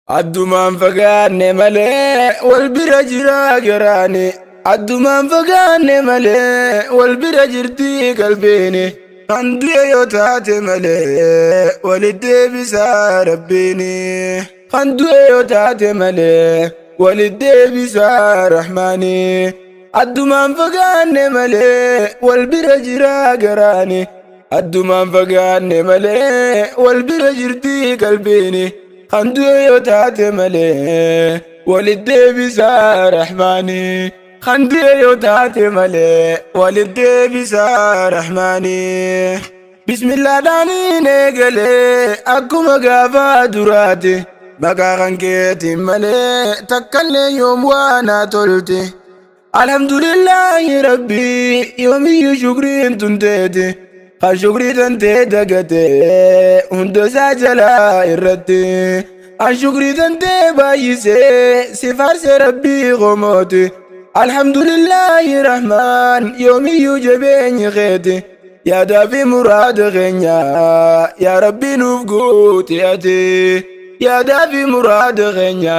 Addumaan fagaanne malee wal bira jira garaane. Addumaan fagaanne malee wal bira jirti qalbeene. Kan du'e yoo taate malee walitti deebisaa rabbiini. Kan du'e yoo taate malee walitti deebisaa rahmaani. Addumaan fagaanne malee wal bira jira garaane. Addumaan fagaanne malee wal bira jirti qalbeene. Kan du'e yoo taate malee walitti deebisaa rahmaani. Kan du'e yoo taate malee walitti deebisaa rahmaani. Bismillaadhaan eegalee akkuma gaafa duraate. Maqaa kan keetiin malee takkallee yoom waanaa tolte. Alhamdulillahi rabbii yoomiyyuu shukriin tunteeti. Kan shukrii tantee dagatee hundasaa jalaa irratti. An shukrii tantee baay'isee si faarse rabbii qomooti. Alhamdulillahi rahmaan yoomiyyuu jabeenyi keeti. Yaadaa fi muraada keenya yaa rabbii nuuf guuti ati. Yaadaa fi muraada keenya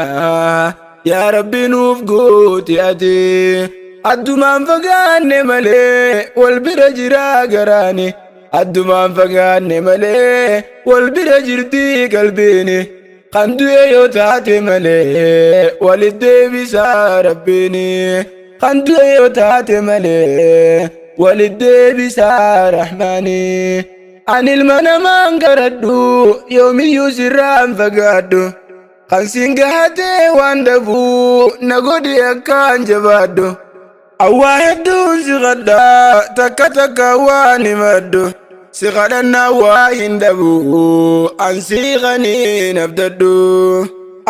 yaa rabbii nuuf guuti ati. Addumaan fagaanne malee wal bira jira garaane. Addumaan fagaanne malee wal bira jirti qalbiini. Kan du'e yoo taate malee walitti deebisaa rabbiini. Kan du'e yoo taate malee walitti deebisaa rahmaani. Ani ilma namaan garadhu yoomiyyuu sirraan fagaadhu. Kan siin gahatee waan dhabuu na godhi akkaan jabaadhu. Awwaa hedduun si qadhaa takka takka waan himadhu. Si qadhannaa waa hin dhabu an siiqanii nabdadhu.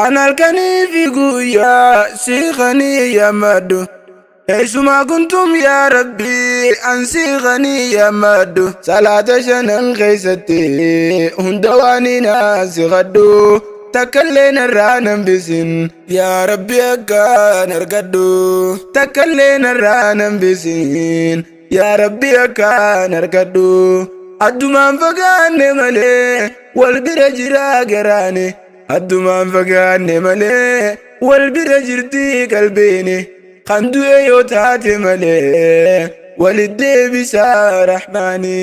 An halkanii fi guyyaa siiqanii yaamadhu. Eessumaa kuntum yaa rabbii an siiqanii yaamadhu. Salaata shanan keessatti hunda waan hinaa si qadhu. Takkallee narraa nambisin yaa rabbi akkaan argadhu. Takkallee narraa nambisin yaa rabbi akkaan argadhu. Addumaan fagaanne malee wal bira jira garaane. Addumaan fagaanne malee wal bira jirti qalbeene. Kan du'e yoo taate malee walitti deebisaa rahmaani.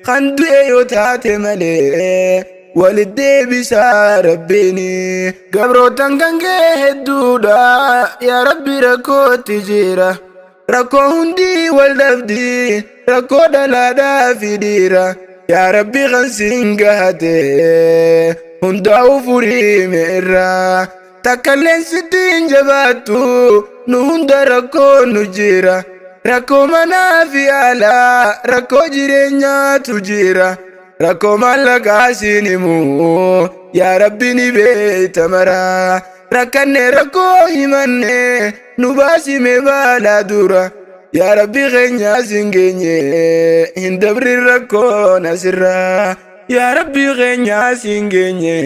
Kan du'e yoo taate malee walitti deebisaa rabbiini. Gabrootan kan kee hedduudha yaa rabbi rakkootti jira. Rakkoo hundi wal dhabdi rakkoo dhalaadhaa fi dhiira. Yaa rabbi kan siin gahate hundaa'u furii meerra. Takkalleen sittiin jabaattu nu hunda rakkoo nu jira. Rakkoo manaa fi alaa rakkoo jireenyaatu jira. Rakkoo maallaqaa siin himu yaa rabbi ni beeyta mara. Rakkanne rakkoo himanne nu baasime balaa dura. Yaa rabbi keenya siin geenye hin dabrin rakkoon asirra. Yaa rabbi keenya siin geenye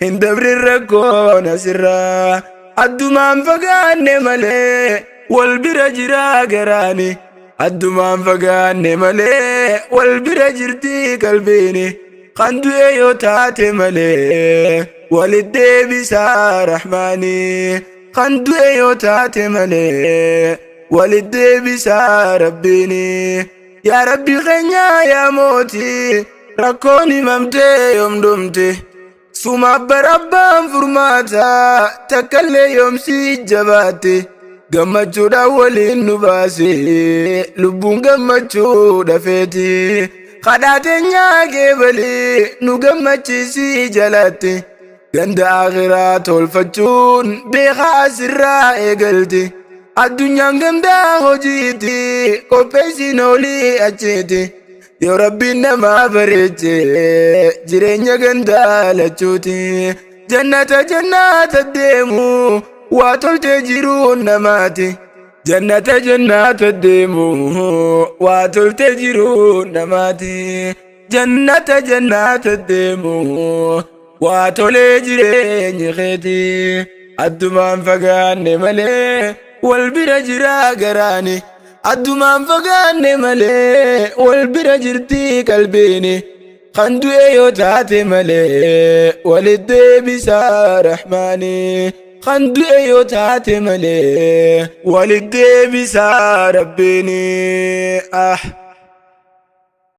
hin dabrin rakkoon asirra. Addumaan fagaanne malee wal bira jira garaani. Addumaan fagaanne malee wal bira jirti qalbiini. Kan du'e yoo taate malee walitti deebisaa rahmaani. Kan du'e yoo taate malee walitti deebisaa rabbiini. Yaa rabbi keenya yaa mootii rakkoon himamtee yoom dhumte. Sumaaf barabbaan furmaataa takkallee yoom si jabaatte. Gammachuudhaan waliin nu baase lubbuun gammachuu dhafeeti. Kadhaa teenyaa geebalee nu gammachiisi jalatti. Ganda akhiraa tolfachuun beekaa asirraa eegalti. Addunyaan gandaa hojiiti qopheessin olii achiiti. Yoo rabbiin namaa bareeche jireenya gandaa lachuuti. Jannata jannata deemu waa toltee jiruun namaati. Jannata jannata deemu waa toltee jiruun namaati. Jannata jannata deemu waa tolee jireenyi keeti. Addumaan fagaanne malee wal bira jira garaani. Addumaan fagaanne malee wal bira jirti qalbiini. خندو يوتات ملي والدي بسا رحماني خندو يوتات ملي والدي بسا ربيني